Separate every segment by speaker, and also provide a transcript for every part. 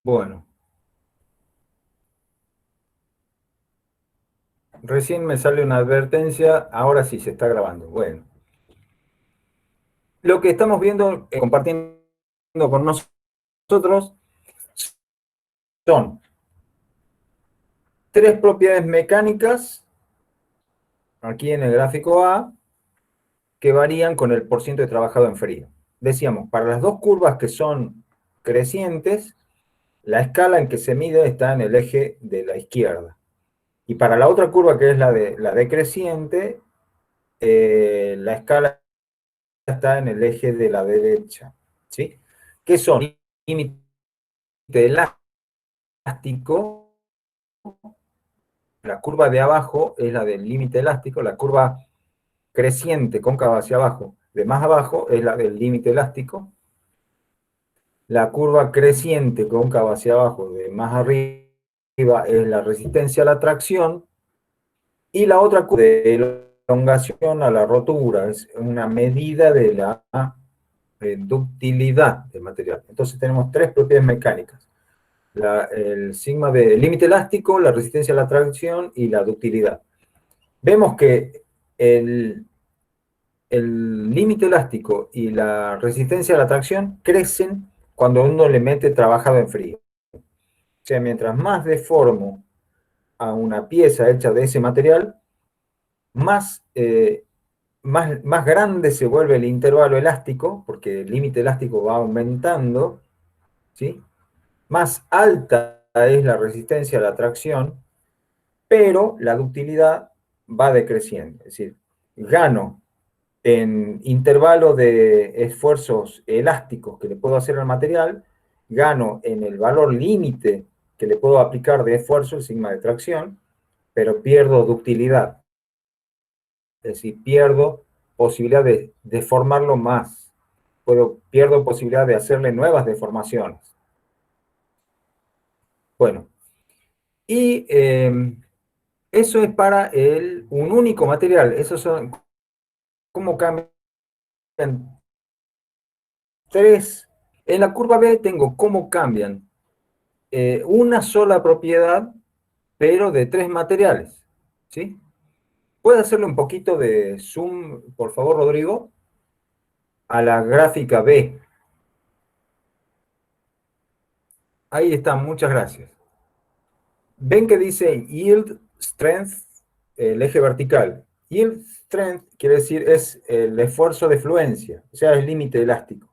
Speaker 1: Bueno, recién me sale una advertencia, ahora sí se está grabando. Bueno, lo que estamos viendo, compartiendo con nosotros, son tres propiedades mecánicas, aquí en el gráfico A, que varían con el porcentaje de trabajado en frío. Decíamos, para las dos curvas que son crecientes, la escala en que se mide está en el eje de la izquierda. Y para la otra curva, que es la decreciente, la escala está en el eje de la derecha. ¿Sí? ¿Qué son? Límite elástico, la curva de abajo es la del límite elástico, la curva creciente cóncava hacia abajo, de más abajo es la del límite elástico, la curva creciente cóncava hacia abajo, de más arriba es la resistencia a la tracción, y la otra curva de elongación a la rotura, es una medida de la ductilidad del material. Entonces tenemos tres propiedades mecánicas. El sigma del límite elástico, la resistencia a la tracción y la ductilidad. Vemos que el límite elástico y la resistencia a la tracción crecen cuando uno le mete trabajado en frío. O sea, mientras más deformo a una pieza hecha de ese material, más, más grande se vuelve el intervalo elástico, porque el límite elástico va aumentando, ¿sí? Más alta es la resistencia a la tracción, pero la ductilidad va decreciendo. Es decir, gano en intervalo de esfuerzos elásticos que le puedo hacer al material, gano en el valor límite que le puedo aplicar de esfuerzo, el sigma de tracción, pero pierdo ductilidad. Es decir, pierdo posibilidad de deformarlo más. Pierdo posibilidad de hacerle nuevas deformaciones. Bueno, y eso es para un único material. Esos son cómo cambian tres. En la curva B tengo cómo cambian una sola propiedad, pero de tres materiales. ¿Sí? ¿Puede hacerle un poquito de zoom, por favor, Rodrigo? A la gráfica B. Ahí está, muchas gracias. Ven que dice yield strength, el eje vertical. Yield strength quiere decir es el esfuerzo de fluencia, o sea, el límite elástico.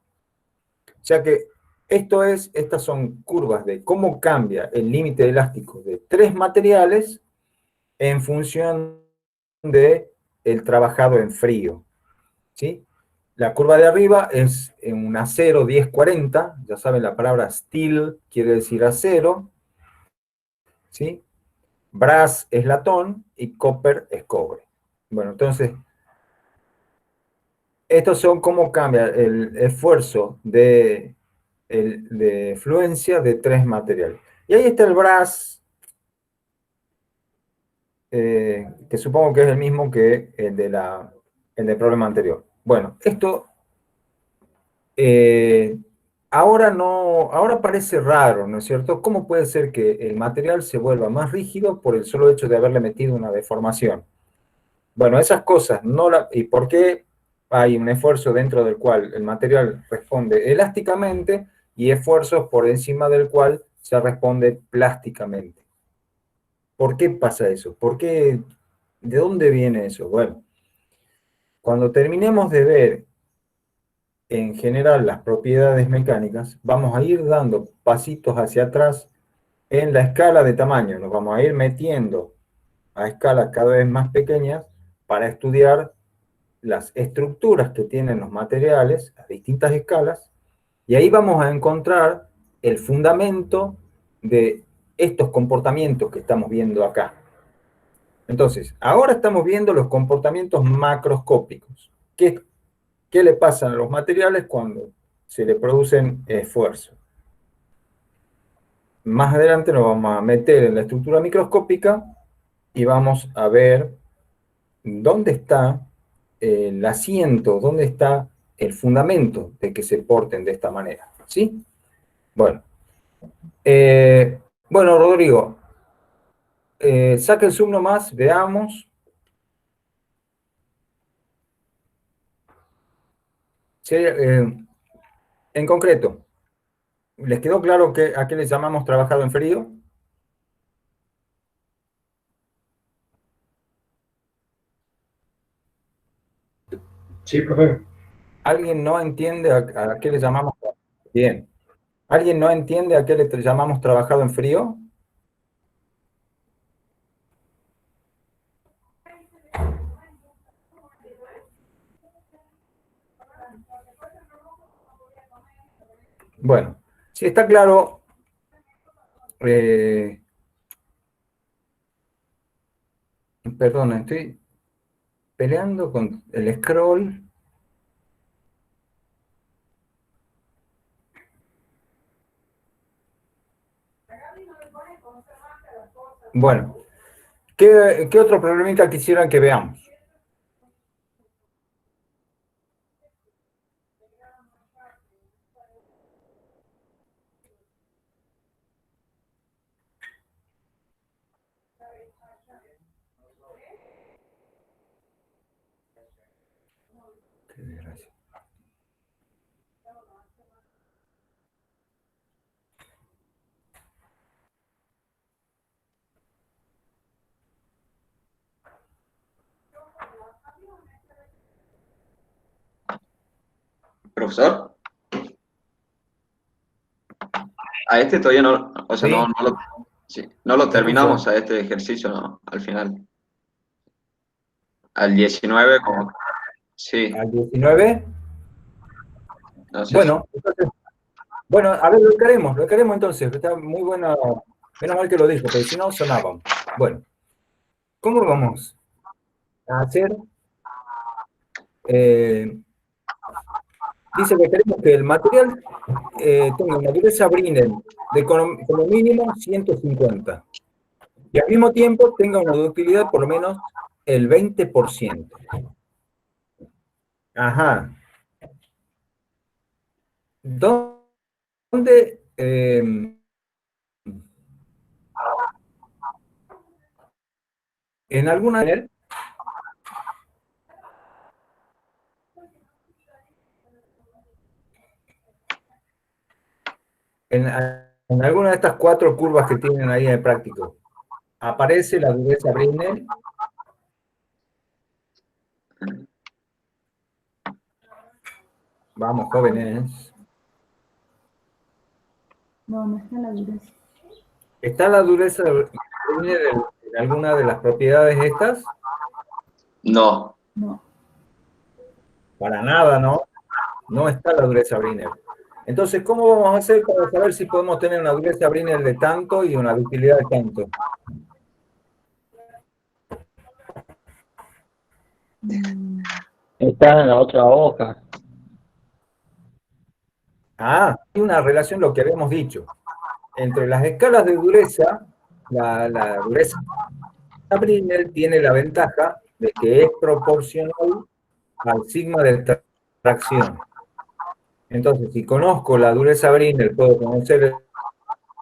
Speaker 1: O sea que estas son curvas de cómo cambia el límite elástico de tres materiales en función de el trabajado en frío. ¿Sí? La curva de arriba es en un acero 1040, ya saben la palabra steel quiere decir acero, ¿sí? Brass es latón y copper es cobre. Bueno, entonces, estos son cómo cambia el esfuerzo de fluencia de tres materiales. Y ahí está el brass, que supongo que es el mismo que el del problema anterior. Bueno, esto ahora no, ahora parece raro, ¿no es cierto? ¿Cómo puede ser que el material se vuelva más rígido por el solo hecho de haberle metido una deformación? Bueno, esas cosas, ¿y por qué hay un esfuerzo dentro del cual el material responde elásticamente y esfuerzos por encima del cual se responde plásticamente? ¿Por qué pasa eso? ¿De dónde viene eso? Bueno, cuando terminemos de ver en general las propiedades mecánicas, vamos a ir dando pasitos hacia atrás en la escala de tamaño. Nos vamos a ir metiendo a escalas cada vez más pequeñas para estudiar las estructuras que tienen los materiales a distintas escalas, y ahí vamos a encontrar el fundamento de estos comportamientos que estamos viendo acá. Entonces, ahora estamos viendo los comportamientos macroscópicos. ¿Qué le pasa a los materiales cuando se le producen esfuerzos? Más adelante nos vamos a meter en la estructura microscópica y vamos a ver dónde está el asiento, dónde está el fundamento de que se porten de esta manera. ¿Sí? Bueno, Bueno, Rodrigo, saca el zoom nomás, veamos. Sí, en concreto, ¿les quedó claro a qué le llamamos trabajado en frío?
Speaker 2: Sí, profe.
Speaker 1: ¿Alguien no entiende a qué le llamamos? Bien. ¿Alguien no entiende a qué le llamamos trabajado en frío? Bueno, si está claro, perdón, estoy peleando con el scroll. Bueno, ¿qué otro problemita quisieran que veamos? Qué desgracia.
Speaker 3: Profesor, a este todavía no, o sea,
Speaker 1: Sí,
Speaker 3: sí, no lo
Speaker 1: te
Speaker 3: terminamos
Speaker 1: escucho.
Speaker 3: a este ejercicio, ¿no? Al final. Al 19 como, sí,
Speaker 1: Al 19.
Speaker 3: no sé si,
Speaker 1: Bueno, entonces, bueno, a ver, lo queremos entonces. Está muy bueno. Menos mal que lo dijo, porque si no sonábamos. Bueno, ¿cómo vamos a hacer? Eh, Dice que queremos que el material tenga una dureza Brinell de como mínimo 150 y al mismo tiempo tenga una ductilidad por lo menos el 20%. Ajá. ¿Dónde? En alguna en, en alguna de estas cuatro curvas que tienen ahí en el práctico, aparece la dureza Brinell. Vamos, jóvenes.
Speaker 4: No, no está la dureza.
Speaker 1: ¿Está la dureza Brinell en alguna de las propiedades estas?
Speaker 3: no.
Speaker 4: No.
Speaker 1: Para nada, ¿no? No está la dureza Brinell. Entonces, ¿cómo vamos a hacer para saber si podemos tener una dureza Brinell de tanto y una ductilidad de tanto?
Speaker 5: Está en la otra hoja.
Speaker 1: Ah, hay una relación, lo que habíamos dicho, entre las escalas de dureza, la dureza Brinell tiene la ventaja de que es proporcional al sigma de tracción. Entonces, si conozco la dureza Brinell, puedo conocer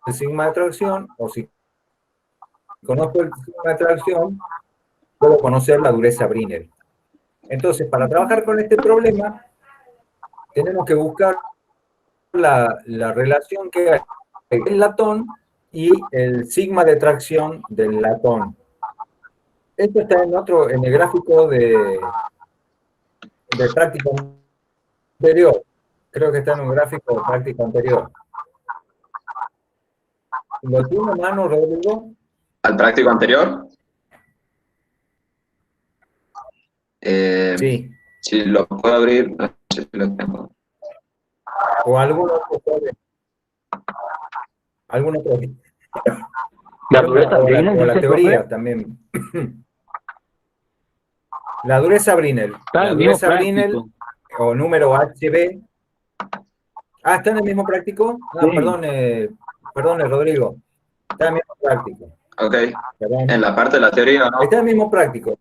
Speaker 1: el sigma de tracción, o si conozco el sigma de tracción, puedo conocer la dureza Brinell. Entonces, para trabajar con este problema, tenemos que buscar la relación que hay entre el latón y el sigma de tracción del latón. Esto está en el gráfico de práctica anterior. Creo que está en un gráfico de práctica anterior. ¿Lo tiene a mano, Rodrigo?
Speaker 3: Al práctico anterior,
Speaker 1: Sí.
Speaker 3: si lo puedo abrir, no sé si lo tengo.
Speaker 1: ¿O algún otro? ¿Algún otro?
Speaker 5: La dureza Brinell,
Speaker 1: O la
Speaker 5: dice el profe,
Speaker 1: teoría también. La dureza Brinell.
Speaker 5: está en
Speaker 1: La
Speaker 5: el mismo
Speaker 1: dureza Brinell,
Speaker 5: práctico.
Speaker 1: o número HB. Ah, ¿está en el mismo práctico? Ah,
Speaker 5: Sí.
Speaker 1: perdone, Rodrigo. Está en el mismo práctico.
Speaker 3: Ok, en
Speaker 1: Perdón.
Speaker 3: la parte de la teoría,
Speaker 1: Está
Speaker 3: ¿no?
Speaker 1: en el mismo práctico.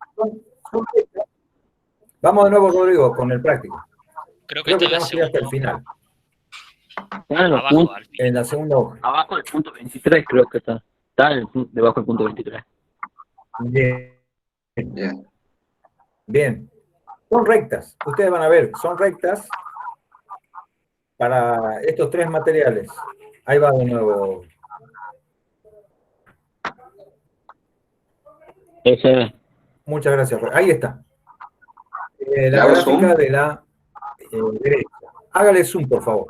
Speaker 1: Vamos de nuevo, Rodrigo, con el práctico.
Speaker 6: Creo que
Speaker 1: Creo
Speaker 6: está
Speaker 1: que
Speaker 6: en la
Speaker 1: tenemos que ir hasta el
Speaker 6: segunda hoja.
Speaker 1: final.
Speaker 5: Está en los
Speaker 6: Abajo,
Speaker 5: puntos,
Speaker 6: al fin.
Speaker 1: En la segunda hoja.
Speaker 5: abajo del punto 23 creo que está. Está debajo del punto 23.
Speaker 1: Bien,
Speaker 3: Bien.
Speaker 1: bien. Son rectas. Ustedes van a ver, son rectas para estos tres materiales. Ahí va de nuevo.
Speaker 5: Ese,
Speaker 1: Muchas gracias. Ahí está.
Speaker 3: ¿Le
Speaker 1: La
Speaker 3: hago
Speaker 1: gráfica
Speaker 3: zoom?
Speaker 1: de la derecha. Hágale zoom, por favor.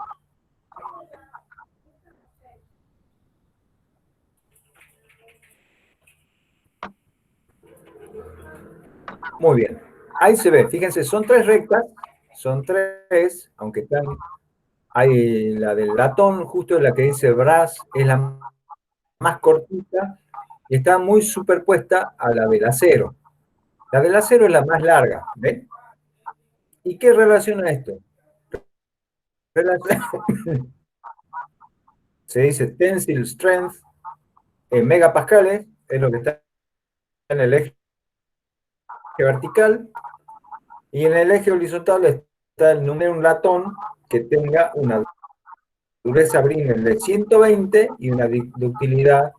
Speaker 1: Muy bien. Ahí se ve. Fíjense, son tres rectas. Son tres, aunque están... Hay la del latón, justo la que dice brass, es la más cortita y está muy superpuesta a la del acero. La del acero es la más larga, ¿ven? ¿Y qué relaciona esto? Se dice tensile strength en megapascales, es lo que está en el eje vertical, y en el eje horizontal está el número de un latón que tenga una dureza Brinell de 120 y una ductilidad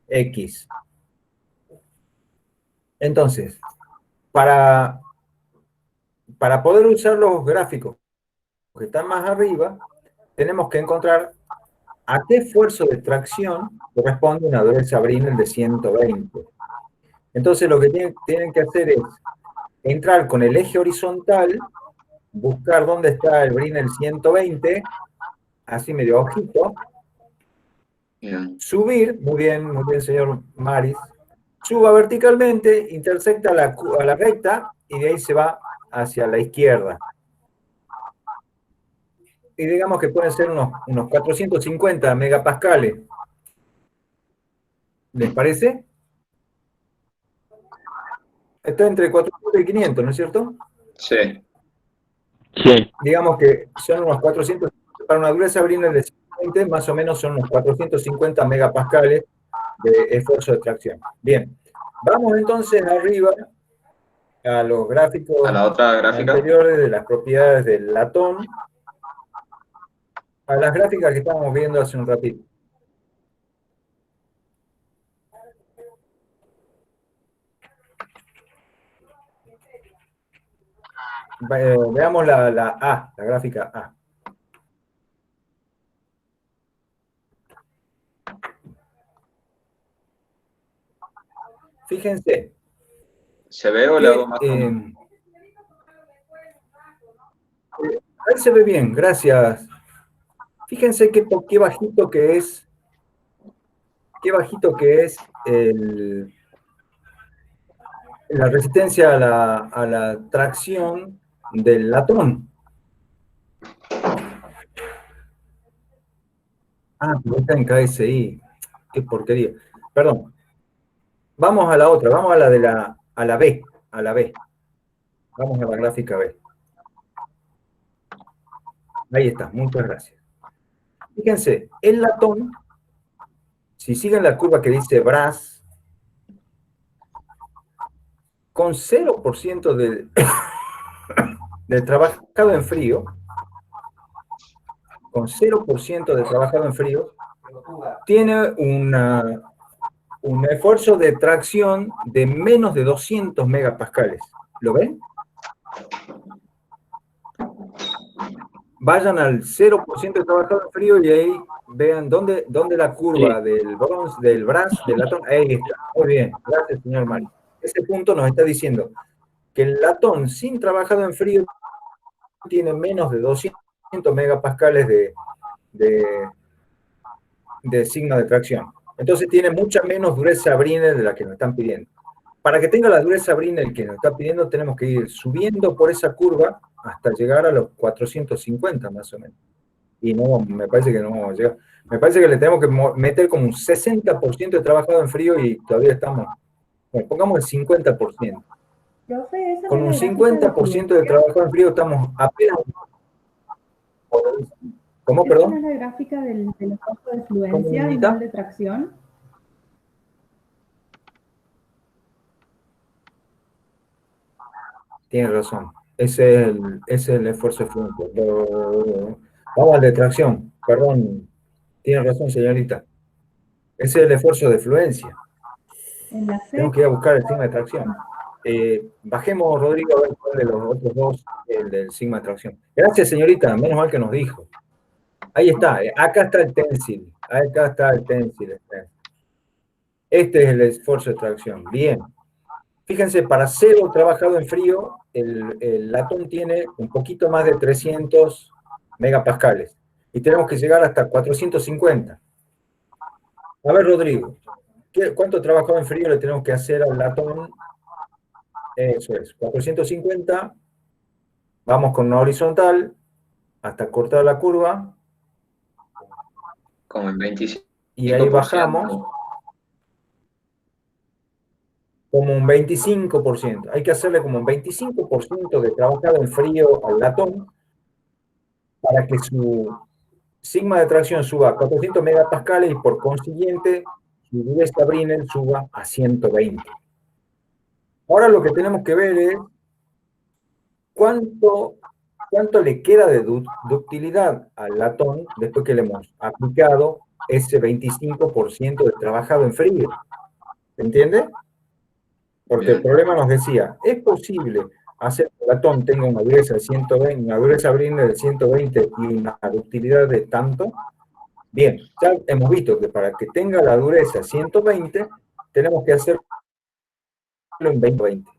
Speaker 1: X. Entonces, para poder usar los gráficos que están más arriba, tenemos que encontrar a qué esfuerzo de tracción corresponde una dureza Brinell de 120. Entonces, lo que tienen que hacer es entrar con el eje horizontal, buscar dónde está el Brinell 120, así medio ojito,
Speaker 3: Bien.
Speaker 1: subir, muy bien, señor Maris, suba verticalmente, intersecta a la recta y de ahí se va hacia la izquierda. Y digamos que pueden ser unos 450 megapascales. ¿Les parece? Está entre 400 y 500, ¿no es cierto?
Speaker 3: Sí.
Speaker 5: sí.
Speaker 1: Digamos que son unos 400, para una dureza Brinell de 120, más o menos son unos 450 megapascales de esfuerzo de tracción. Bien, vamos entonces arriba a los
Speaker 3: A
Speaker 1: gráficos
Speaker 3: la otra gráfica.
Speaker 1: anteriores de las propiedades del latón, a las gráficas que estábamos viendo hace un ratito. Veamos la A, la gráfica A. Fíjense
Speaker 3: ¿Se ve o le hago más
Speaker 1: que
Speaker 3: zoom?
Speaker 1: ahí se ve bien, gracias. Fíjense qué bajito que es, la resistencia a la tracción del latón. Ah, pero está en KSI. Qué porquería. Perdón. Vamos a la otra, vamos a la de a la B, a la B. Vamos a la gráfica B. Ahí está, muchas gracias. Fíjense, el latón, si siguen la curva que dice brass, con 0% del trabajado en frío, con 0% de trabajado en frío, tiene un esfuerzo de tracción de menos de 200 megapascales. ¿Lo ven? Vayan al 0% de trabajado en frío y ahí vean dónde la curva del bronce, del brass, del latón, ahí está. Muy bien, gracias, señor Mario. Ese punto nos está diciendo que el latón sin trabajado en frío tiene menos de 200 megapascales de signo de tracción. Entonces tiene mucha menos dureza Brinell de la que nos están pidiendo. Para que tenga la dureza Brinell que nos está pidiendo, tenemos que ir subiendo por esa curva hasta llegar a los 450 más o menos. Y no, me parece que no vamos a llegar. Me parece que le tenemos que meter como un 60% de trabajado en frío y todavía estamos, bueno, pongamos el 50%.
Speaker 4: Profe, esa
Speaker 1: Con
Speaker 4: no
Speaker 1: un
Speaker 4: es la gráfica de
Speaker 1: 50% de trabajado en frío estamos apenas... ¿Cómo,
Speaker 4: ¿Esa no
Speaker 1: perdón?
Speaker 4: es la gráfica del esfuerzo de fluencia y
Speaker 1: Comunita.
Speaker 4: no el de tracción?
Speaker 1: Tienes razón. Ese es el esfuerzo de fluencia. Vamos al de tracción. Perdón, tiene razón, señorita. Ese es el esfuerzo de fluencia.
Speaker 4: En la C,
Speaker 1: Tenemos que ir a buscar el sigma de tracción. Bajemos, Rodrigo, a ver cuál de los otros dos, el del sigma de tracción. Gracias, señorita, menos mal que nos dijo. Ahí está, acá está el tensile. Acá está el tensile. Este es el esfuerzo de tracción. Bien. Fíjense, para cero trabajado en frío, el latón tiene un poquito más de 300 megapascales. Y tenemos que llegar hasta 450. A ver, Rodrigo, ¿cuánto trabajado en frío le tenemos que hacer al latón? Eso es, 450. Vamos con una horizontal hasta cortar la curva.
Speaker 3: Como en 25%.
Speaker 1: Y ahí bajamos. Como un 25%. Hay que hacerle como un 25% de trabajado en frío al latón para que su sigma de tracción suba a 400 megapascales y por consiguiente su dureza Brinell suba a 120. Ahora lo que tenemos que ver es cuánto le queda de ductilidad al latón después que le hemos aplicado ese 25% de trabajado en frío. ¿Se entiende? Porque el problema nos decía, ¿es posible hacer que el latón tenga una dureza de 120, una dureza Brinell de 120 y una ductilidad de tanto? Bien, ya hemos visto que para que tenga la dureza 120, tenemos que hacerlo en 20.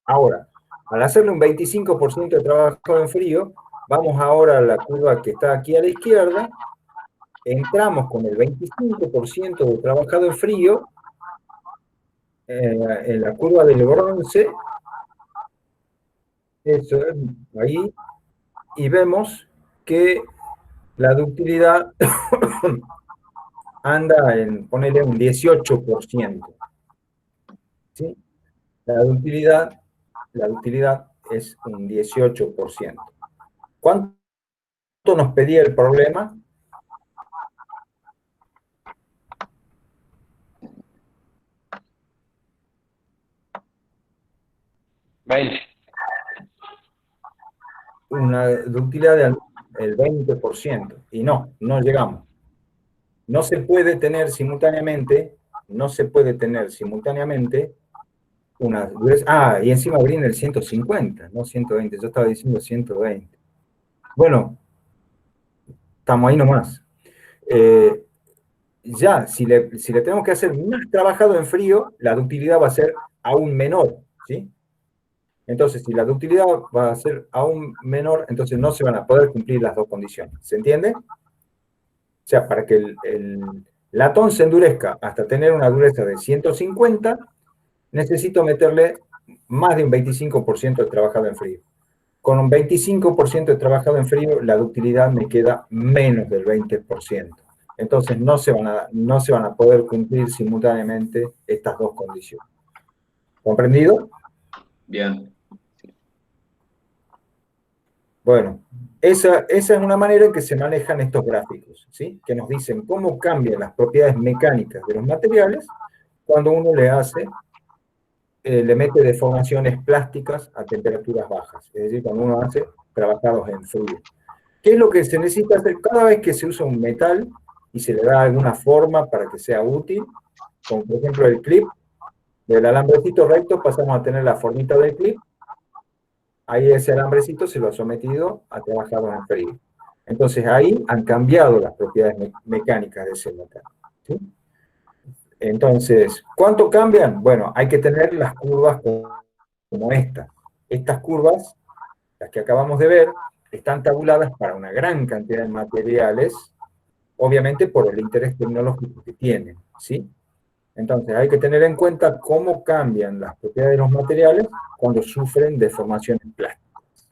Speaker 1: Ahora, al hacerle un 25% de trabajo en frío, vamos ahora a la curva que está aquí a la izquierda, entramos con el 25% de trabajado en frío, en la curva del bronce, eso es, ahí, y vemos que la ductilidad anda en, ponele un 18%. ¿Sí? La ductilidad es un 18%. ¿Cuánto nos pedía el problema? Una ductilidad del 20%. Y no llegamos. No se puede tener simultáneamente una dureza. Y encima brinda el 150, no 120. Yo estaba diciendo 120. Bueno, estamos ahí nomás. Ya, si le tenemos que hacer más trabajado en frío, la ductilidad va a ser aún menor, ¿sí? Entonces, si la ductilidad va a ser aún menor, entonces no se van a poder cumplir las dos condiciones. ¿Se entiende? O sea, para que el latón se endurezca hasta tener una dureza de 150, necesito meterle más de un 25% de trabajado en frío. Con un 25% de trabajado en frío, la ductilidad me queda menos del 20%. Entonces no se van a poder cumplir simultáneamente estas dos condiciones. ¿Comprendido?
Speaker 3: Bien.
Speaker 1: Bueno, esa es una manera en que se manejan estos gráficos, ¿sí? Que nos dicen cómo cambian las propiedades mecánicas de los materiales cuando uno le mete deformaciones plásticas a temperaturas bajas, es decir, cuando uno hace trabajados en frío. ¿Qué es lo que se necesita hacer cada vez que se usa un metal y se le da alguna forma para que sea útil? Como por ejemplo el clip, del alambrecito recto pasamos a tener la formita del clip. Ahí ese alambrecito se lo ha sometido a trabajados en frío. Entonces ahí han cambiado las propiedades mecánicas de ese metal, ¿sí? Entonces, ¿cuánto cambian? Bueno, hay que tener las curvas como esta. Estas curvas, las que acabamos de ver, están tabuladas para una gran cantidad de materiales, obviamente por el interés tecnológico que tienen, ¿sí? Entonces, hay que tener en cuenta cómo cambian las propiedades de los materiales cuando sufren deformaciones plásticas.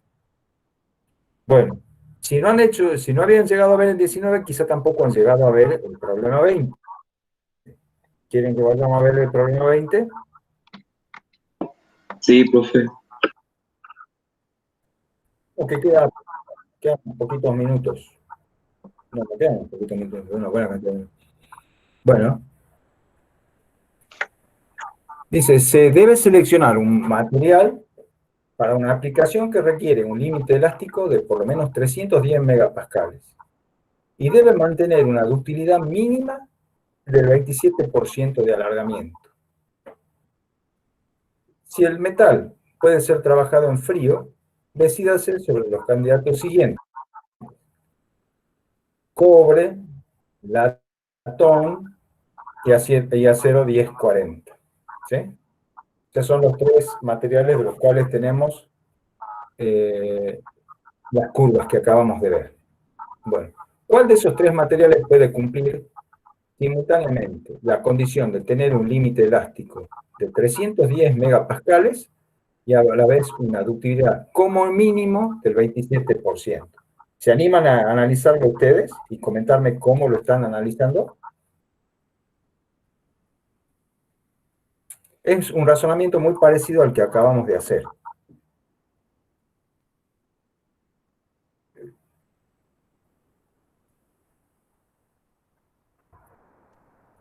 Speaker 1: Bueno, si no habían llegado a ver el 19, quizá tampoco han llegado a ver el problema 20. ¿Quieren que vayamos a ver el problema 20?
Speaker 2: Sí, profe.
Speaker 1: Ok, quedan poquitos minutos. No, me quedan poquitos minutos. Bueno. Dice, se debe seleccionar un material para una aplicación que requiere un límite elástico de por lo menos 310 megapascales y debe mantener una ductilidad mínima del 27% de alargamiento. Si el metal puede ser trabajado en frío, decídase sobre los candidatos siguientes: cobre, latón y acero 1040. ¿Sí? Estos son los tres materiales de los cuales tenemos las curvas que acabamos de ver. Bueno, ¿cuál de esos tres materiales puede cumplir simultáneamente la condición de tener un límite elástico de 310 megapascales y a la vez una ductilidad como mínimo del 27%? ¿Se animan a analizarlo ustedes y comentarme cómo lo están analizando? Es un razonamiento muy parecido al que acabamos de hacer.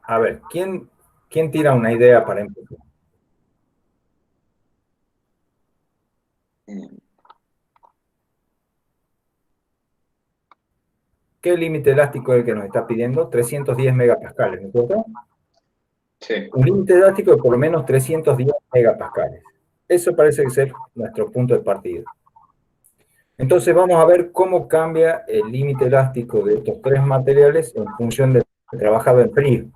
Speaker 1: A ver, ¿quién tira una idea para empezar? ¿Qué límite elástico es el que nos está pidiendo? 310 megapascales, ¿no es cierto?
Speaker 3: Sí.
Speaker 1: Un límite elástico de por lo menos 310 megapascales. Eso parece ser nuestro punto de partida. Entonces vamos a ver cómo cambia el límite elástico de estos tres materiales en función del trabajado en frío.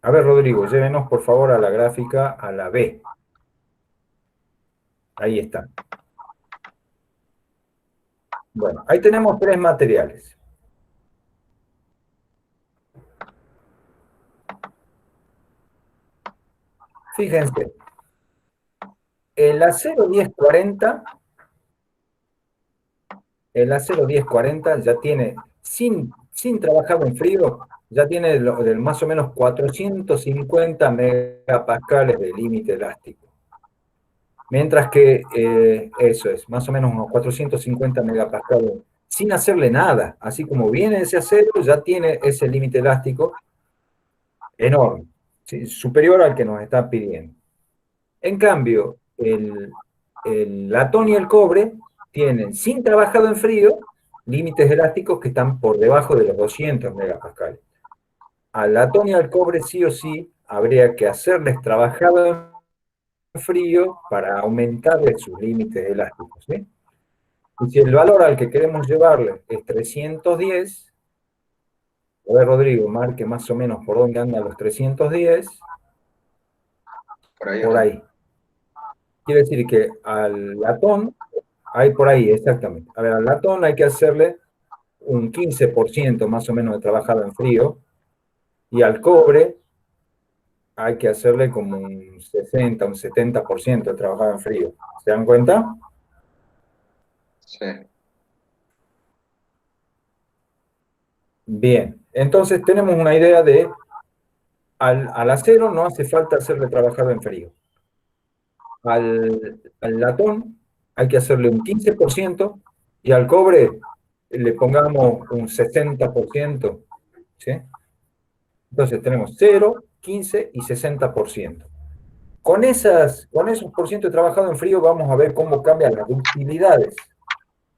Speaker 1: A ver, Rodrigo, llévenos por favor a la gráfica, a la B. Ahí está. Bueno, ahí tenemos tres materiales. Fíjense, el acero 1040 ya tiene, sin trabajado en frío, ya tiene más o menos 450 megapascales de límite elástico. Mientras que eso es, más o menos unos 450 megapascales, sin hacerle nada. Así como viene ese acero, ya tiene ese límite elástico enorme, ¿sí? Superior al que nos está pidiendo. En cambio, el latón y el cobre tienen, sin trabajado en frío, límites elásticos que están por debajo de los 200 megapascales. Al latón y al cobre sí o sí habría que hacerles trabajado en frío para aumentarle sus límites elásticos, ¿sí? Y si el valor al que queremos llevarle es 310, a ver, Rodrigo, marque más o menos por dónde andan los 310,
Speaker 3: Por ahí.
Speaker 1: por ahí. Quiere decir que al latón, hay por ahí, exactamente. A ver, al latón hay que hacerle un 15% más o menos de trabajado en frío, y al cobre hay que hacerle como un 60, un 70% de trabajado en frío. ¿Se dan cuenta?
Speaker 3: Sí.
Speaker 1: Bien, entonces tenemos una idea de, al acero no hace falta hacerle trabajado en frío. Al latón hay que hacerle un 15% y al cobre le pongamos un 60%, ¿sí? Entonces tenemos 0, 15 y 60%. Con esos porcientos de trabajado en frío vamos a ver cómo cambian las ductilidades.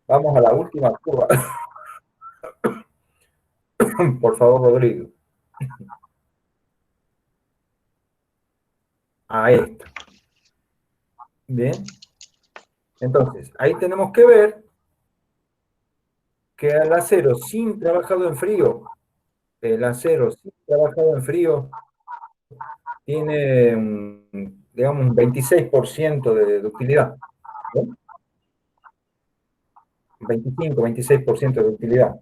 Speaker 1: Vamos a la última curva. Por favor, Rodrigo. A esta. Bien. Entonces, ahí tenemos que ver que al acero sin trabajado en frío, el acero sin trabajado en frío tiene, digamos, un 26% de ductilidad, ¿no? 25, 26% de ductilidad.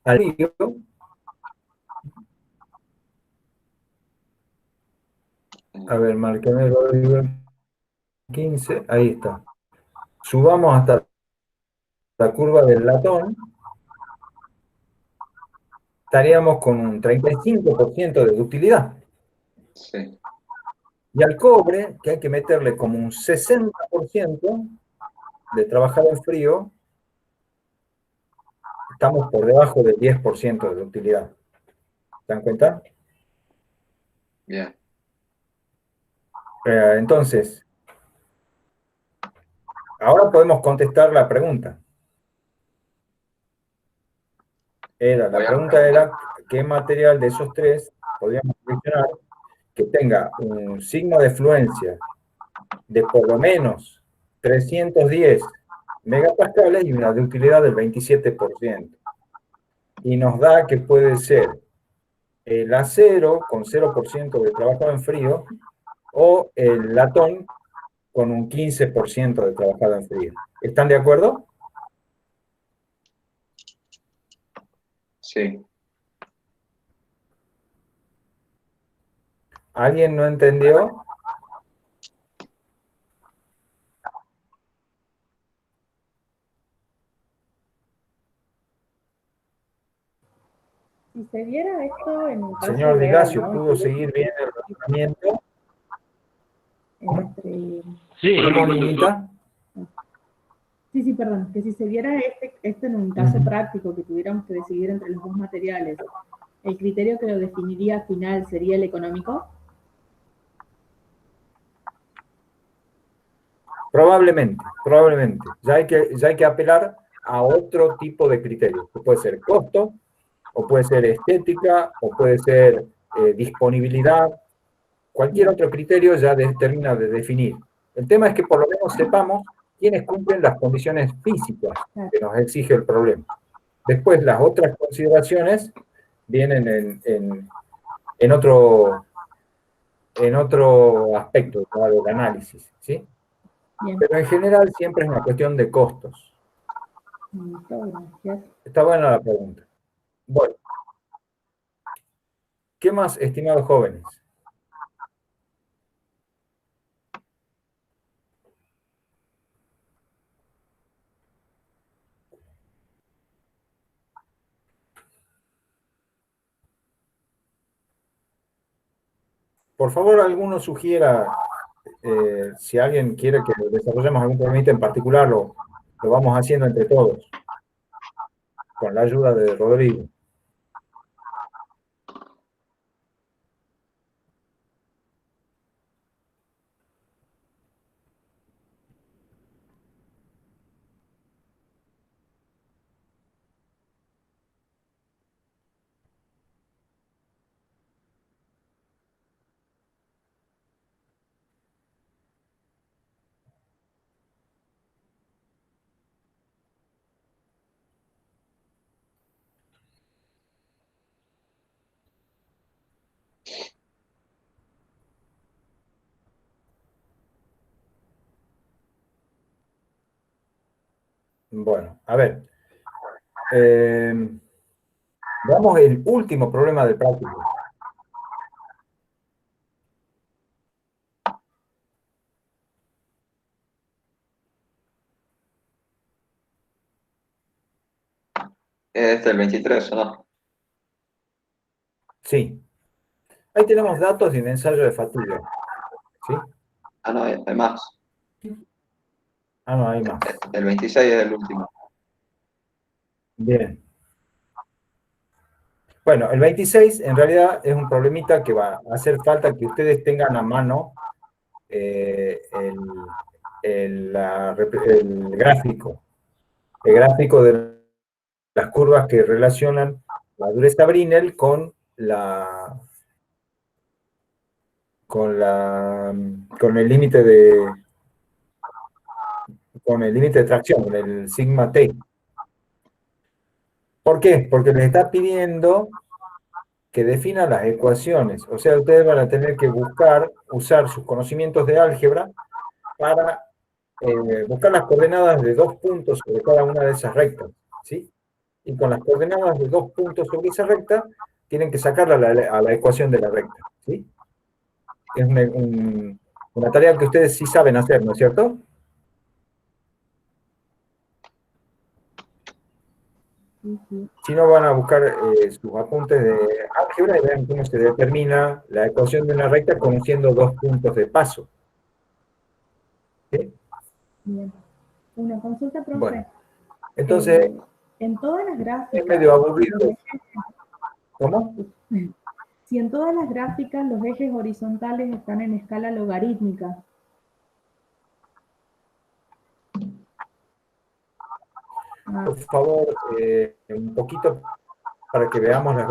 Speaker 1: Al frío, a ver, marqueme 15, ahí está. Subamos hasta la curva del latón, estaríamos con un 35% de ductilidad.
Speaker 3: Sí.
Speaker 1: Y al cobre, que hay que meterle como un 60% de trabajado en frío, estamos por debajo del 10% de ductilidad. ¿Se dan cuenta?
Speaker 3: Bien.
Speaker 1: Entonces, ahora podemos contestar la pregunta. La
Speaker 3: Voy a
Speaker 1: pregunta
Speaker 3: preguntar.
Speaker 1: era, ¿qué material de esos tres podríamos seleccionar que tenga un signo de fluencia de por lo menos 310 megapascales y una ductilidad del 27%? Y nos da que puede ser el acero con 0% de trabajado en frío o el latón con un 15% de trabajado en frío. ¿Están de acuerdo?
Speaker 3: Sí.
Speaker 1: ¿Alguien no entendió?
Speaker 4: Si se viera esto en un caso
Speaker 1: Señor
Speaker 4: real,
Speaker 1: Dilacio,
Speaker 4: ¿no?
Speaker 1: ¿pudo seguir bien el razonamiento?
Speaker 4: Entre...
Speaker 5: Sí,
Speaker 1: ¿Cómo, niñita?
Speaker 4: Sí, perdón, que si se viera esto en un caso práctico, que tuviéramos que decidir entre los dos materiales, ¿el criterio que lo definiría final sería el económico?
Speaker 1: Probablemente, probablemente. Ya hay que apelar a otro tipo de criterio, que puede ser costo, o puede ser estética, o puede ser disponibilidad. Cualquier otro criterio ya termina de definir. El tema es que por lo menos sepamos quiénes cumplen las condiciones físicas que nos exige el problema. Después, las otras consideraciones vienen en otro aspecto, ¿no?, del análisis, ¿sí?
Speaker 4: Bien.
Speaker 1: Pero en general siempre es una cuestión de costos.
Speaker 4: Gracias.
Speaker 1: Está buena la pregunta. Bueno, ¿qué más, estimados jóvenes? Por favor, alguno sugiera, si alguien quiere que desarrollemos algún problemita en particular, lo vamos haciendo entre todos, con la ayuda de Rodrigo. Bueno, a ver. Veamos el último problema del práctico.
Speaker 3: Es del 23, ¿o no?
Speaker 1: Sí. Ahí tenemos datos de un ensayo de fatiga. ¿Sí?
Speaker 3: Ah, no, hay más.
Speaker 1: Ah, no, hay más.
Speaker 3: El 26 es el último.
Speaker 1: Bien. Bueno, el 26 en realidad es un problemita que va a hacer falta que ustedes tengan a mano el gráfico. El gráfico de las curvas que relacionan la dureza Brinell con el límite de tracción, con el sigma T. ¿Por qué? Porque les está pidiendo que definan las ecuaciones. O sea, ustedes van a tener que usar sus conocimientos de álgebra para buscar las coordenadas de 2 puntos sobre cada una de esas rectas, ¿sí? Y con las coordenadas de 2 puntos sobre esa recta, tienen que sacarla a la ecuación de la recta, ¿sí? Es una tarea que ustedes sí saben hacer, ¿no es cierto? Si no, van a buscar sus apuntes de álgebra y vean cómo se determina la ecuación de una recta conociendo 2 puntos de paso. ¿Sí?
Speaker 4: Bien. Una consulta, profe.
Speaker 1: Bueno, entonces,
Speaker 4: En todas las
Speaker 1: Es
Speaker 4: gráficas,
Speaker 1: medio aburrido. ¿Cómo?
Speaker 4: si en todas las gráficas los ejes horizontales están en escala logarítmica,
Speaker 1: Por favor, un poquito para que veamos las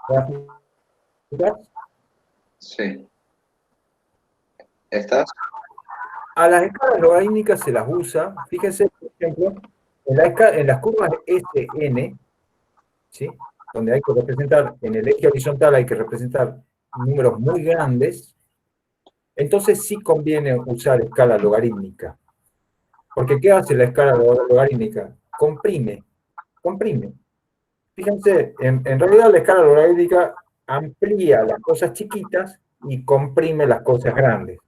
Speaker 1: gráficas.
Speaker 3: Sí. ¿Estás?
Speaker 1: A las escalas logarítmicas se las usa, fíjense, por ejemplo, en las curvas SN, ¿sí? Donde hay que representar, en el eje horizontal hay que representar números muy grandes, entonces sí conviene usar escala logarítmica. Porque ¿qué hace la escala logarítmica? Comprime. Fíjense, en realidad la escala logarítmica amplía las cosas chiquitas y comprime las cosas grandes.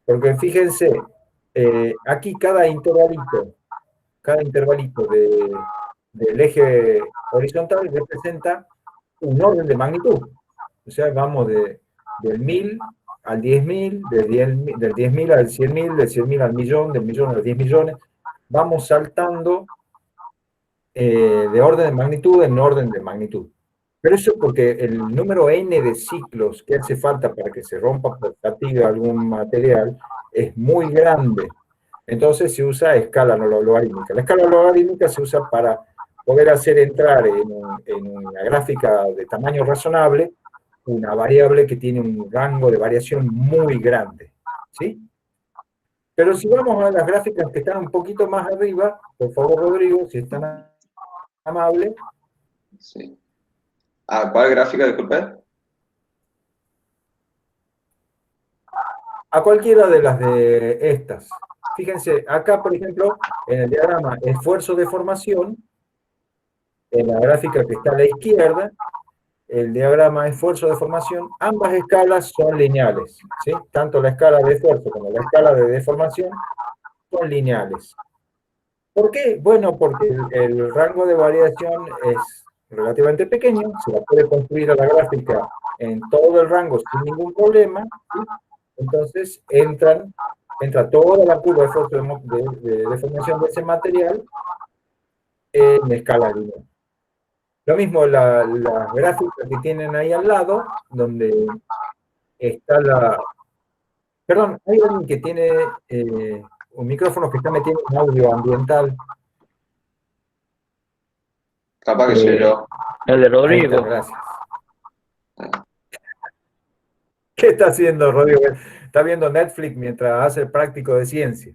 Speaker 1: Porque fíjense, aquí cada intervalito del eje horizontal representa un orden de magnitud. O sea, vamos del 1000 al 10.000, del 10.000 al 100.000, del 100.000 al millón, del millón a 10 millones. Vamos saltando de orden de magnitud en orden de magnitud. Pero eso porque el número n de ciclos que hace falta para que se rompa por fatiga algún material es muy grande. Entonces se usa escala logarítmica. La escala logarítmica se usa para poder hacer entrar en una gráfica de tamaño razonable una variable que tiene un rango de variación muy grande. ¿Sí? Pero si vamos a las gráficas que están un poquito más arriba, por favor, Rodrigo, si están amables.
Speaker 3: Sí. ¿Cuál gráfica, disculpe?
Speaker 1: A cualquiera de las de estas. Fíjense, acá, por ejemplo, en el diagrama esfuerzo de formación, en la gráfica que está a la izquierda, el diagrama esfuerzo de formación, ambas escalas son lineales, ¿sí? Tanto la escala de esfuerzo como la escala de deformación son lineales. ¿Por qué? Bueno, porque el rango de variación es relativamente pequeño, se la puede construir a la gráfica en todo el rango sin ningún problema, ¿sí? Entonces entra toda la curva de esfuerzo de deformación de ese material en escala lineal. Lo mismo la gráfica que tienen ahí al lado, donde está la... Perdón, hay alguien que tiene un micrófono que está metiendo un audio ambiental.
Speaker 3: Capaz que soy yo.
Speaker 5: El de
Speaker 1: Ahí está,
Speaker 5: Rodrigo.
Speaker 1: gracias. ¿Qué está haciendo Rodrigo? Está viendo Netflix mientras hace el práctico de ciencia.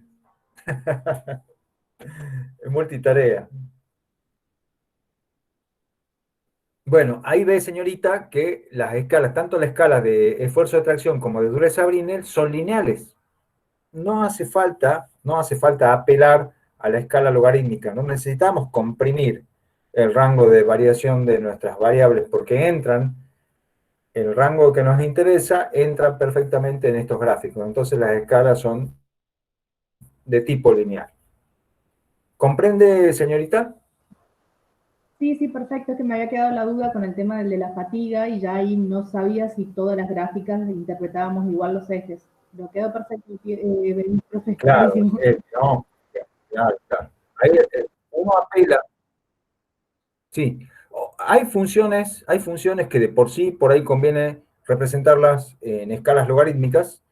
Speaker 1: Es multitarea. Bueno, ahí ve, señorita, que las escalas, tanto la escala de esfuerzo de tracción como de dureza Brinell, son lineales. No hace falta apelar a la escala logarítmica. No necesitamos comprimir el rango de variación de nuestras variables porque el rango que nos interesa entra perfectamente en estos gráficos. Entonces las escalas son de tipo lineal. ¿Comprende, señorita?
Speaker 4: sí, perfecto, es que me había quedado la duda con el tema del de la fatiga y ya ahí no sabía si todas las gráficas interpretábamos igual los ejes. Lo quedó perfecto, profe,
Speaker 1: Claro,
Speaker 4: clarísimo.
Speaker 1: no, claro. Ahí uno apela. Sí, hay funciones que de por sí, por ahí conviene representarlas en escalas logarítmicas,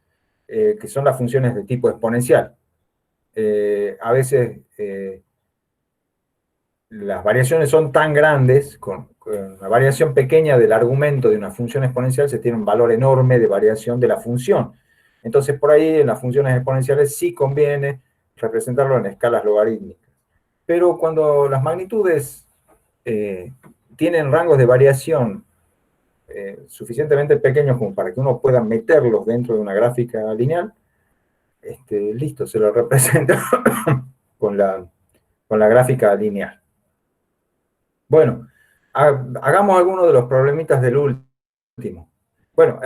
Speaker 1: que son las funciones de tipo exponencial. A veces las variaciones son tan grandes, con una variación pequeña del argumento de una función exponencial se tiene un valor enorme de variación de la función. Entonces, por ahí en las funciones exponenciales sí conviene representarlo en escalas logarítmicas. Pero cuando las magnitudes tienen rangos de variación suficientemente pequeños como para que uno pueda meterlos dentro de una gráfica lineal, listo, se lo representa con la gráfica lineal. Bueno, hagamos algunos de los problemitas del último. Bueno,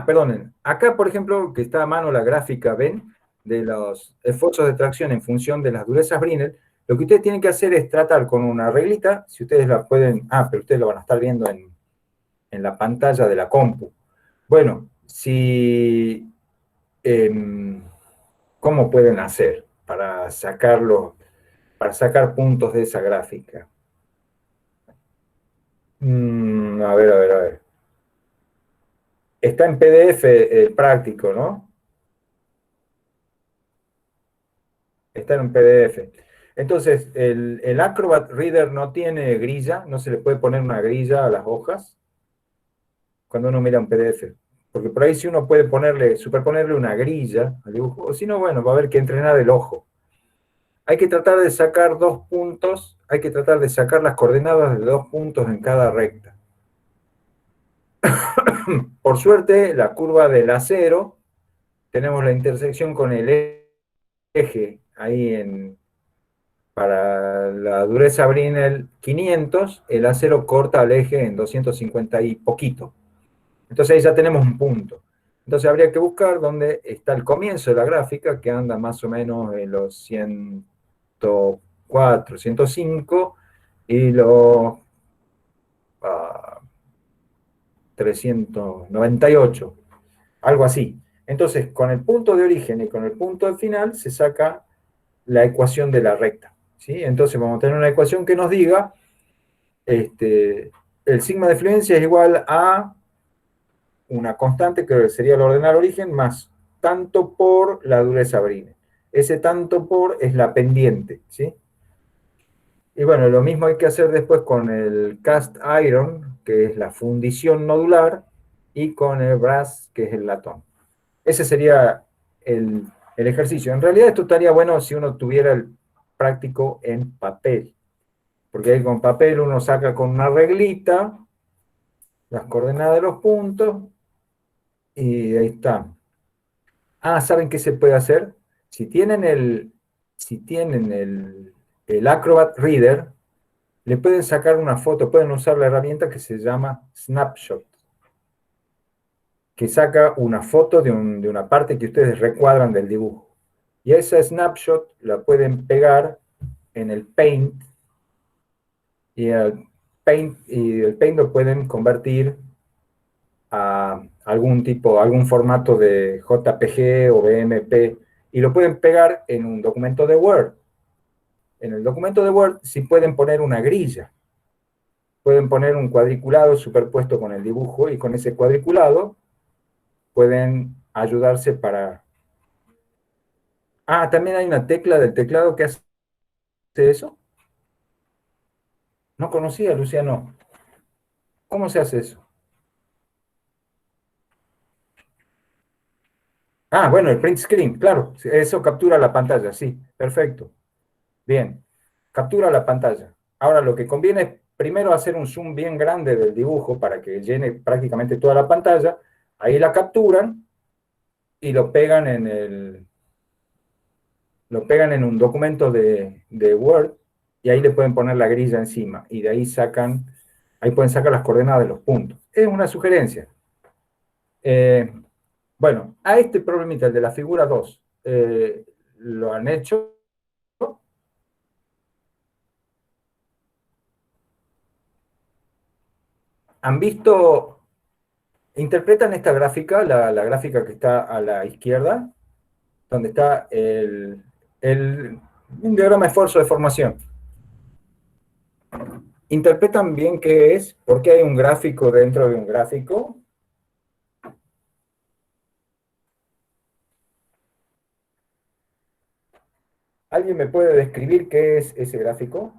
Speaker 1: perdonen. Acá, por ejemplo, que está a mano la gráfica, ¿ven? De los esfuerzos de tracción en función de las durezas Brinell, lo que ustedes tienen que hacer es tratar con una reglita, si ustedes la pueden... pero ustedes lo van a estar viendo en la pantalla de la compu. Bueno, ¿cómo pueden hacer para sacarlo? para sacar puntos de esa gráfica. A ver, a ver, a ver. Está en PDF práctico, ¿no? Está en un PDF. Entonces, el Acrobat Reader no tiene grilla, no se le puede poner una grilla a las hojas cuando uno mira un PDF. Porque por ahí si uno puede superponerle una grilla al dibujo, o si no, bueno, va a haber que entrenar el ojo. Hay que tratar de sacar 2 puntos, hay que tratar de sacar las coordenadas de 2 puntos en cada recta. Por suerte, la curva del acero, tenemos la intersección con el eje ahí para la dureza Brinell 500, el acero corta al eje en 250 y poquito. Entonces ahí ya tenemos un punto. Entonces habría que buscar dónde está el comienzo de la gráfica, que anda más o menos en los 104, 105, y los 398, algo así. Entonces, con el punto de origen y con el punto de final se saca la ecuación de la recta, ¿sí? Entonces vamos a tener una ecuación que nos diga el sigma de fluencia es igual a una constante que sería el ordenal origen más tanto por la dureza Brinell. Ese tanto por es la pendiente, ¿sí? Y bueno, lo mismo hay que hacer después con el cast iron, que es la fundición nodular, y con el brass, que es el latón. Ese sería el ejercicio. En realidad esto estaría bueno si uno tuviera el práctico en papel, porque ahí con papel uno saca con una reglita las coordenadas de los puntos, y ahí está. Ah, ¿saben qué se puede hacer? Si tienen el Acrobat Reader, le pueden sacar una foto, pueden usar la herramienta que se llama Snapshot, que saca una foto de una parte que ustedes recuadran del dibujo. Y esa snapshot la pueden pegar en el Paint, y el Paint lo pueden convertir a algún formato de JPG o BMP, y lo pueden pegar en un documento de Word. En el documento de Word sí pueden poner una grilla, pueden poner un cuadriculado superpuesto con el dibujo, y con ese cuadriculado pueden ayudarse para... Ah, también hay una tecla del teclado que hace eso. No conocía, Luciano. ¿Cómo se hace eso? Ah, bueno, el print screen, claro. Eso captura la pantalla, sí. Perfecto. Bien. Captura la pantalla. Ahora lo que conviene es primero hacer un zoom bien grande del dibujo para que llene prácticamente toda la pantalla. Ahí la capturan y lo pegan en un documento de Word, y ahí le pueden poner la grilla encima, y de ahí pueden sacar las coordenadas de los puntos. Es una sugerencia. Bueno, a este problemita, el de la figura 2, ¿lo han hecho? ¿Han visto? ¿Interpretan esta gráfica, la gráfica que está a la izquierda, donde está un diagrama de esfuerzo de formación? ¿Interpretan bien qué es? ¿Por qué hay un gráfico dentro de un gráfico? ¿Alguien me puede describir qué es ese gráfico?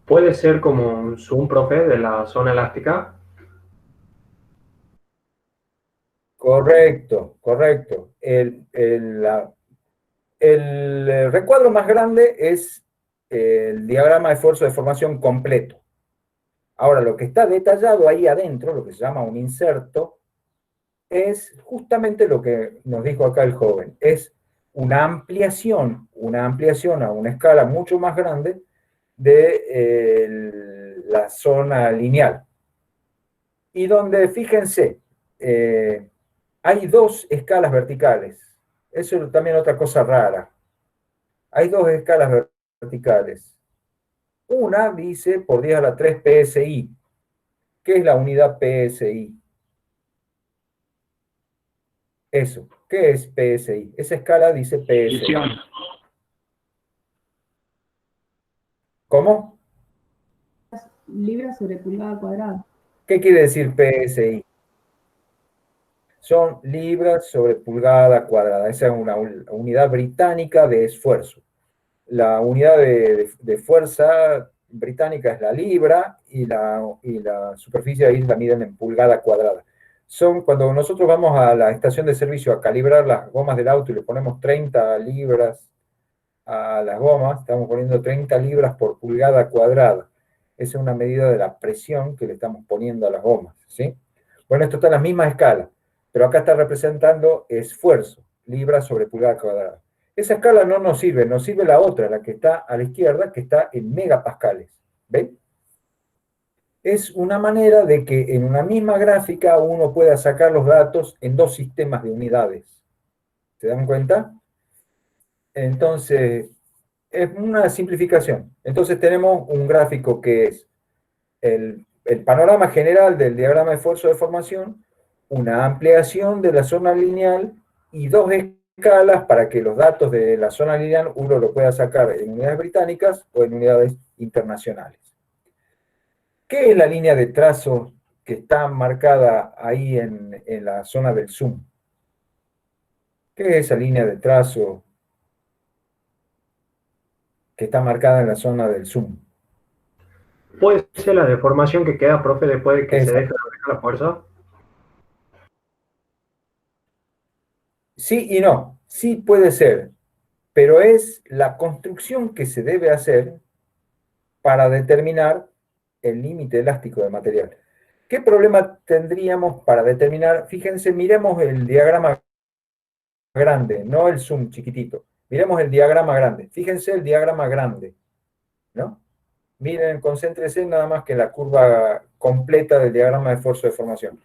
Speaker 2: Puede ser como un zoom, profe, de la zona elástica.
Speaker 1: Correcto, correcto. El recuadro más grande es el diagrama de esfuerzo de formación completo. Ahora, lo que está detallado ahí adentro, lo que se llama un inserto, es justamente lo que nos dijo acá el joven. Es una ampliación a una escala mucho más grande de la zona lineal. Y donde, fíjense, hay 2 escalas verticales. Eso es también otra cosa rara. Hay 2 escalas verticales. Una dice por 10 a la 3 PSI. ¿Qué es la unidad PSI? Eso. ¿Qué es PSI? Esa escala dice PSI.
Speaker 5: División.
Speaker 4: libras sobre pulgada cuadrada.
Speaker 1: ¿Qué quiere decir PSI? Son libras sobre pulgada cuadrada. Esa es una unidad británica de esfuerzo. La unidad de fuerza británica es la libra y la superficie ahí la miden en pulgada cuadrada. Cuando nosotros vamos a la estación de servicio a calibrar las gomas del auto y le ponemos 30 libras a las gomas, estamos poniendo 30 libras por pulgada cuadrada. Esa es una medida de la presión que le estamos poniendo a las gomas, ¿sí? Bueno, esto está en la misma escala, pero acá está representando esfuerzo, libras sobre pulgada cuadrada. Esa escala no nos sirve la otra, la que está a la izquierda, que está en megapascales. ¿Ven? Es una manera de que en una misma gráfica uno pueda sacar los datos en dos sistemas de unidades. ¿Se dan cuenta? Entonces, es una simplificación. Entonces tenemos un gráfico que es el panorama general del diagrama de esfuerzo de formación, una ampliación de la zona lineal y dos escalas para que los datos de la zona lineal uno lo pueda sacar en unidades británicas o en unidades internacionales. ¿Qué es la línea de trazo que está marcada ahí en la zona del zoom? ¿Qué es esa línea de trazo que está marcada en la zona del zoom?
Speaker 2: ¿Puede ser la deformación que queda, profe, después de que se
Speaker 1: Exacto.
Speaker 2: deje de aplicar la fuerza?
Speaker 1: Sí y no. Sí puede ser, pero es la construcción que se debe hacer para determinar el límite elástico del material. ¿Qué problema tendríamos para determinar? Fíjense, miremos el diagrama grande, no el zoom chiquitito. Miremos el diagrama grande. Fíjense el diagrama grande, ¿no? Miren, concéntrense nada más que en la curva completa del diagrama de esfuerzo de formación.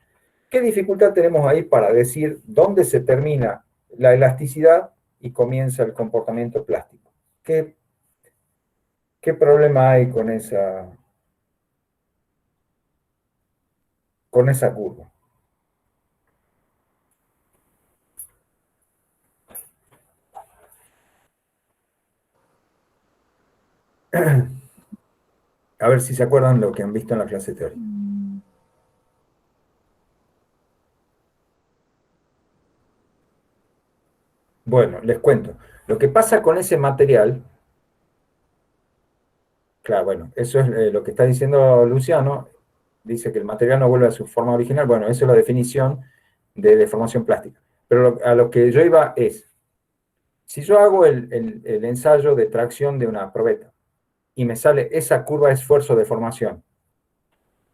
Speaker 1: ¿Qué dificultad tenemos ahí para decir dónde se termina la elasticidad y comienza el comportamiento plástico? ¿Qué problema hay con esa curva? A ver si se acuerdan lo que han visto en la clase teórica. Bueno, les cuento. Lo que pasa con ese material, claro, bueno, eso es lo que está diciendo Luciano, dice que el material no vuelve a su forma original. Bueno, eso es la definición de deformación plástica. Pero a lo que yo iba es, si yo hago el ensayo de tracción de una probeta y me sale esa curva de esfuerzo de formación,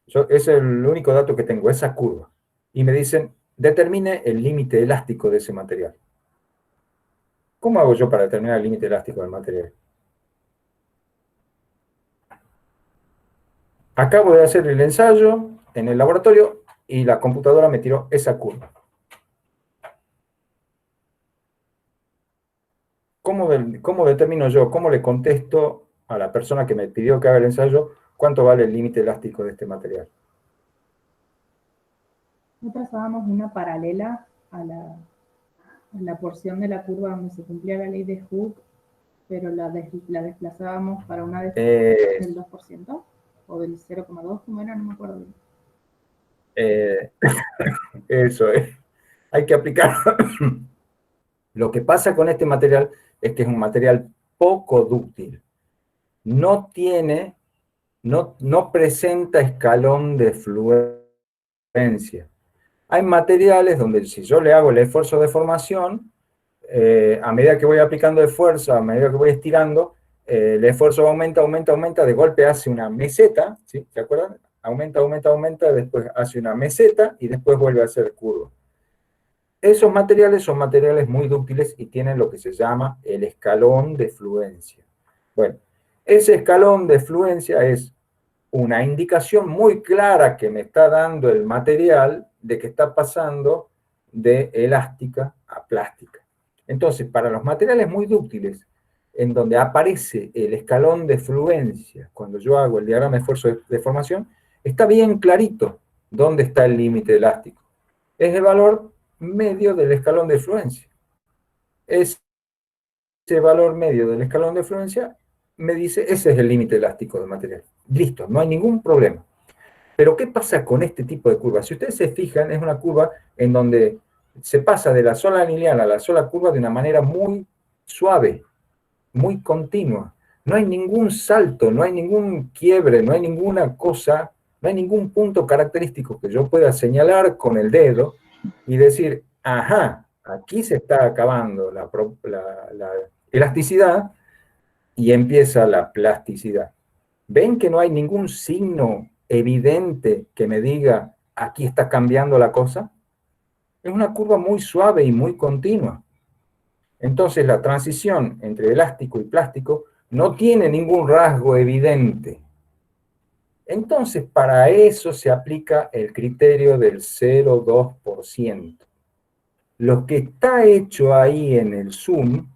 Speaker 1: ese es el único dato que tengo, esa curva, y me dicen, determine el límite elástico de ese material. ¿Cómo hago yo para determinar el límite elástico del material? Acabo de hacer el ensayo en el laboratorio y la computadora me tiró esa curva. ¿Cómo determino yo, cómo le contesto a la persona que me pidió que haga el ensayo cuánto vale el límite elástico de este material?
Speaker 4: Nosotros trazábamos una paralela a la porción de la curva donde se cumplía la ley de Hooke, pero la desplazábamos para una deformación del 2% o del 0,2, ¿cómo era? No me acuerdo bien.
Speaker 1: Eso es. Hay que aplicarlo. Lo que pasa con este material es que es un material poco dúctil. No presenta escalón de fluencia. Hay materiales donde si yo le hago el esfuerzo de formación, a medida que voy aplicando esfuerzo, a medida que voy estirando, el esfuerzo aumenta, de golpe hace una meseta, ¿sí? ¿Se acuerdan? Aumenta, después hace una meseta y después vuelve a hacer curva. Esos materiales son materiales muy dúctiles y tienen lo que se llama el escalón de fluencia. Bueno, ese escalón de fluencia es una indicación muy clara que me está dando el material de que está pasando de elástica a plástica. Entonces, para los materiales muy dúctiles, en donde aparece el escalón de fluencia, cuando yo hago el diagrama de esfuerzo de formación, está bien clarito dónde está el límite elástico. Es el valor medio del escalón de fluencia. Ese valor medio del escalón de fluencia me dice, ese es el límite elástico del material. Listo, no hay ningún problema. Pero ¿qué pasa con este tipo de curvas? Si ustedes se fijan, es una curva en donde se pasa de la sola lineal a la sola curva de una manera muy suave, muy continua. No hay ningún salto, no hay ningún quiebre, no hay ninguna cosa, no hay ningún punto característico que yo pueda señalar con el dedo y decir, ajá, aquí se está acabando la elasticidad y empieza la plasticidad. ¿Ven que no hay ningún signo evidente que me diga, aquí está cambiando la cosa? Es una curva muy suave y muy continua. Entonces la transición entre elástico y plástico no tiene ningún rasgo evidente. Entonces para eso se aplica el criterio del 0,2%. Lo que está hecho ahí en el zoom,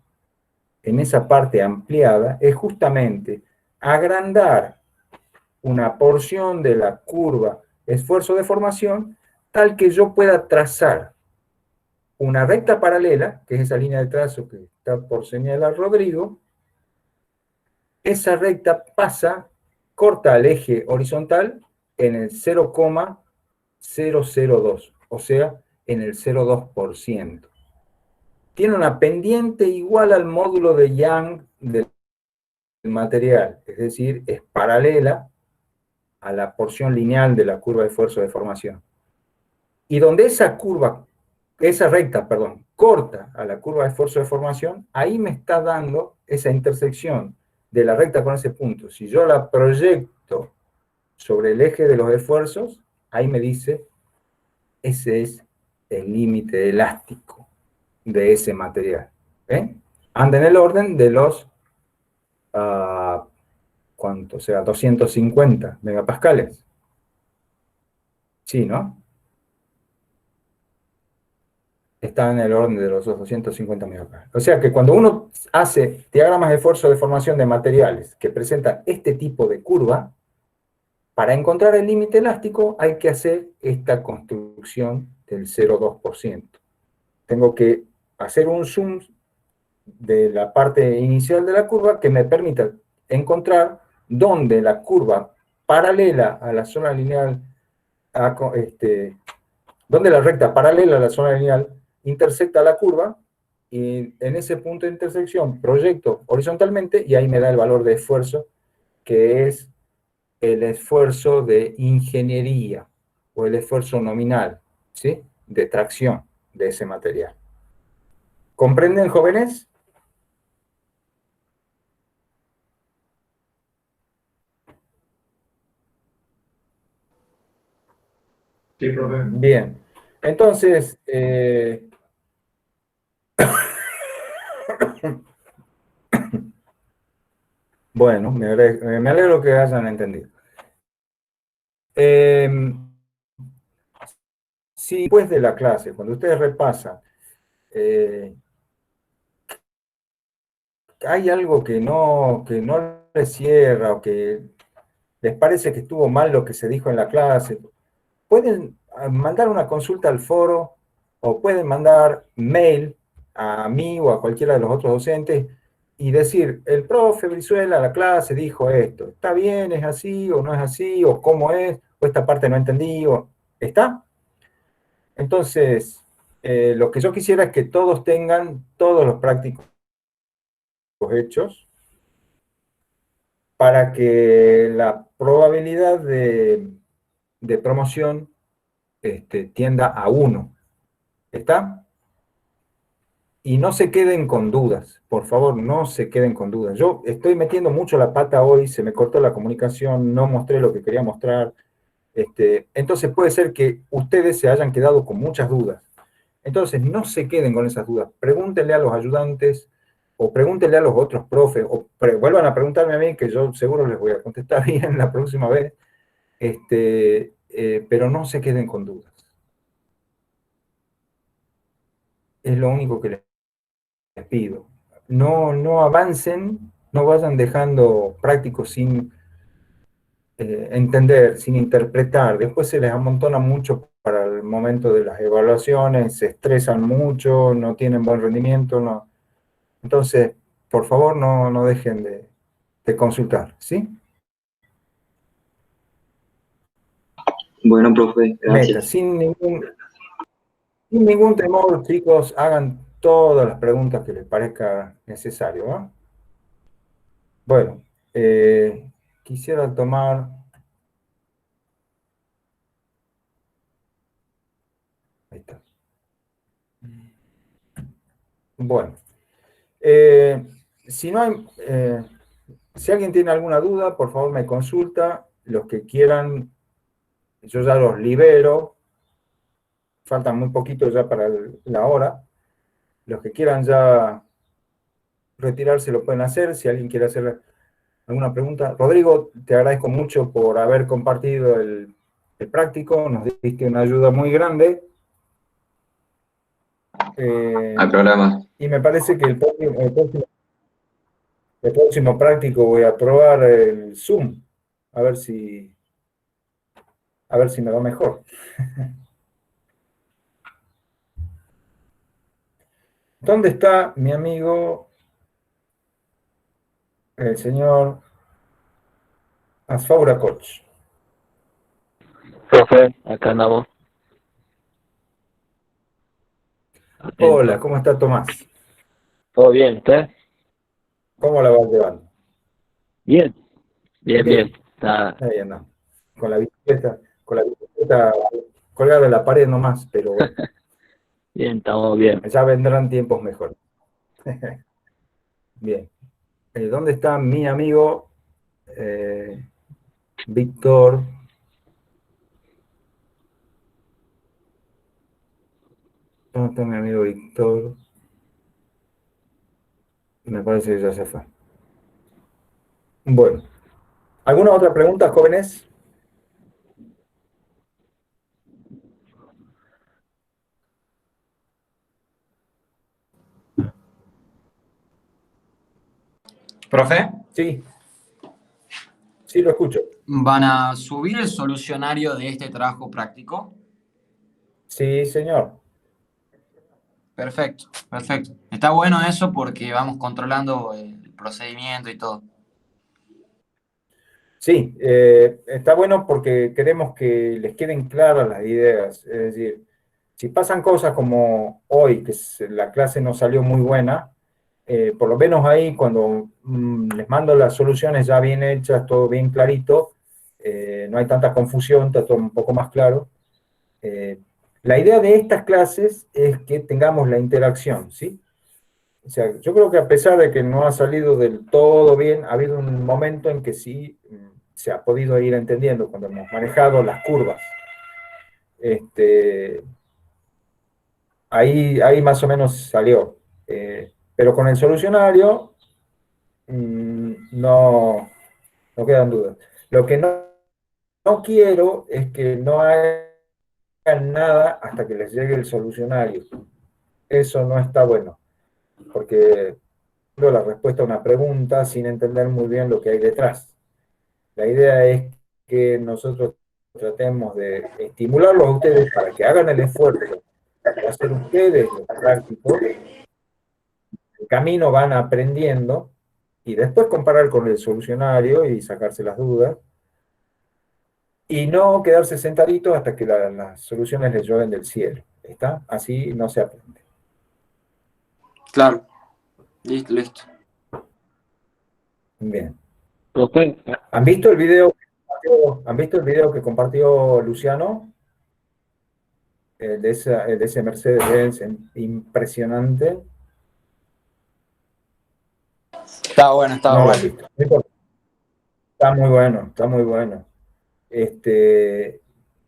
Speaker 1: en esa parte ampliada, es justamente agrandar una porción de la curva esfuerzo-deformación tal que yo pueda trazar una recta paralela, que es esa línea de trazo que está por señalar Rodrigo. Esa recta pasa, corta al eje horizontal en el 0,002, o sea, en el 0,2%. Tiene una pendiente igual al módulo de Young del material, es decir, es paralela a la porción lineal de la curva de esfuerzo de deformación. Y donde esa recta, corta a la curva de esfuerzo de deformación, ahí me está dando esa intersección de la recta con ese punto. Si yo la proyecto sobre el eje de los esfuerzos, ahí me dice, ese es el límite elástico de ese material. ¿Ven? Anda en el orden de los, ¿cuánto? Sea 250 megapascales. Sí, ¿no? Está en el orden de los 250 megapascales. O sea que cuando uno hace diagramas de esfuerzo de formación de materiales que presentan este tipo de curva, para encontrar el límite elástico hay que hacer esta construcción del 0,2%. Tengo que hacer un zoom de la parte inicial de la curva que me permita encontrar dónde la curva paralela a la zona lineal, donde la recta paralela a la zona lineal intersecta la curva, y en ese punto de intersección proyecto horizontalmente y ahí me da el valor de esfuerzo, que es el esfuerzo de ingeniería o el esfuerzo nominal, ¿sí?, de tracción de ese material. ¿Comprenden, jóvenes?
Speaker 2: Sí, profe.
Speaker 1: Bien. Entonces, bueno, me alegro que hayan entendido. Si después de la clase, cuando ustedes repasan, hay algo que no les cierra o que les parece que estuvo mal lo que se dijo en la clase, pueden mandar una consulta al foro o pueden mandar mail a mí o a cualquiera de los otros docentes y decir, el profe Brizuela a la clase dijo esto, ¿está bien, es así o no es así, o cómo es, o esta parte no entendí, o ¿está? Entonces, lo que yo quisiera es que todos tengan todos los prácticos hechos para que la probabilidad de promoción tienda a 1. ¿Está? Y no se queden con dudas, por favor, no se queden con dudas. Yo estoy metiendo mucho la pata hoy, se me cortó la comunicación, no mostré lo que quería mostrar. Entonces puede ser que ustedes se hayan quedado con muchas dudas. Entonces no se queden con esas dudas. Pregúntenle a los ayudantes, o pregúntenle a los otros profes, o vuelvan a preguntarme a mí, que yo seguro les voy a contestar bien la próxima vez. Pero no se queden con dudas. Es lo único que les pido. No avancen, no vayan dejando prácticos sin entender, sin interpretar. Después se les amontona mucho para el momento de las evaluaciones, se estresan mucho, no tienen buen rendimiento. No. Entonces, por favor, no dejen de consultar, ¿sí?
Speaker 5: Bueno, profe,
Speaker 1: Meta,
Speaker 5: gracias.
Speaker 1: sin ningún temor, chicos, hagan todas las preguntas que les parezca necesario, ¿no? Bueno, quisiera tomar... Ahí está. Bueno, si no hay... si alguien tiene alguna duda, por favor me consulta. Los que quieran, yo ya los libero. Faltan muy poquito ya para la hora. Los que quieran ya retirarse lo pueden hacer. Si alguien quiere hacer alguna pregunta. Rodrigo, te agradezco mucho por haber compartido el práctico. Nos diste una ayuda muy grande.
Speaker 3: Al programa.
Speaker 1: Y me parece que el próximo práctico voy a probar el Zoom. A ver si me va mejor. ¿Dónde está mi amigo, el señor Asfaura Koch?
Speaker 5: Profe, acá andamos. Atento.
Speaker 1: Hola, ¿cómo está Tomás?
Speaker 5: ¿Todo bien, usted?
Speaker 1: ¿Cómo la vas llevando?
Speaker 5: Bien, bien. Está
Speaker 1: Ahí anda. Con la bicicleta colgada de la pared nomás, pero bueno,
Speaker 5: bien, estamos bien.
Speaker 1: ya vendrán tiempos mejores. Bien. ¿Dónde está mi amigo Víctor? ¿Dónde está mi amigo Víctor? Me parece que ya se fue. Bueno. ¿Alguna otra pregunta, jóvenes?
Speaker 6: Profe,
Speaker 1: Sí. Sí, lo escucho.
Speaker 6: ¿van a subir el solucionario de este trabajo práctico?
Speaker 1: Sí, señor.
Speaker 6: Perfecto. Está bueno eso porque vamos controlando el procedimiento y todo.
Speaker 1: Sí, está bueno porque queremos que les queden claras las ideas. Es decir, si pasan cosas como hoy, que la clase no salió muy buena, por lo menos ahí cuando les mando las soluciones ya bien hechas, todo bien clarito, no hay tanta confusión, está todo un poco más claro. La idea de estas clases es que tengamos la interacción, ¿sí? O sea, yo creo que a pesar de que no ha salido del todo bien, ha habido un momento en que sí se ha podido ir entendiendo cuando hemos manejado las curvas. Ahí más o menos salió. Pero con el solucionario no quedan dudas. Lo que no quiero es que no hagan nada hasta que les llegue el solucionario. Eso no está bueno, porque la respuesta a una pregunta sin entender muy bien lo que hay detrás. La idea es que nosotros tratemos de estimularlos a ustedes para que hagan el esfuerzo de hacer ustedes los prácticos. El camino van aprendiendo y después comparar con el solucionario y sacarse las dudas. Y no quedarse sentaditos hasta que las soluciones les llueven del cielo. ¿Está? Así no se aprende.
Speaker 6: Claro. Listo.
Speaker 1: Bien.
Speaker 5: Profe,
Speaker 1: ¿Han visto el video? ¿Han visto el video que compartió Luciano? De ese Mercedes-Benz impresionante.
Speaker 6: Está bueno.
Speaker 1: No lo han visto. No importa. Está muy bueno, está muy bueno.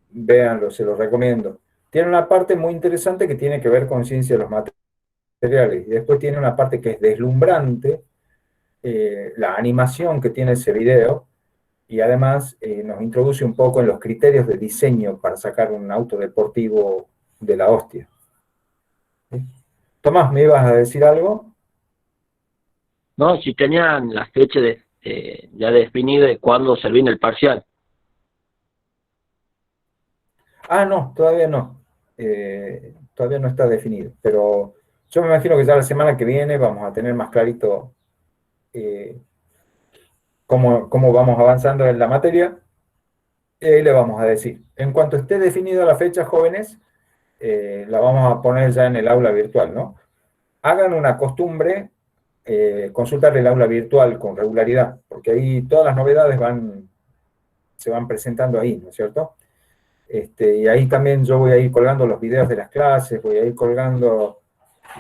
Speaker 1: Véanlo, se los recomiendo. Tiene una parte muy interesante que tiene que ver con ciencia de los materiales. Y después tiene una parte que es deslumbrante, la animación que tiene ese video. Y además nos introduce un poco en los criterios de diseño para sacar un auto deportivo de la hostia. ¿Sí? Tomás, ¿me ibas a decir algo?
Speaker 5: no, si tenían la fecha ya definida de cuándo se viene el parcial.
Speaker 1: Ah, no, todavía no. Todavía no está definido. Pero yo me imagino que ya la semana que viene vamos a tener más clarito cómo vamos avanzando en la materia. Y ahí le vamos a decir. En cuanto esté definida la fecha, jóvenes, la vamos a poner ya en el aula virtual, ¿no? Hagan una costumbre, consultar el aula virtual con regularidad, porque ahí todas las novedades se van presentando ahí, ¿no es cierto? Y ahí también yo voy a ir colgando los videos de las clases, voy a ir colgando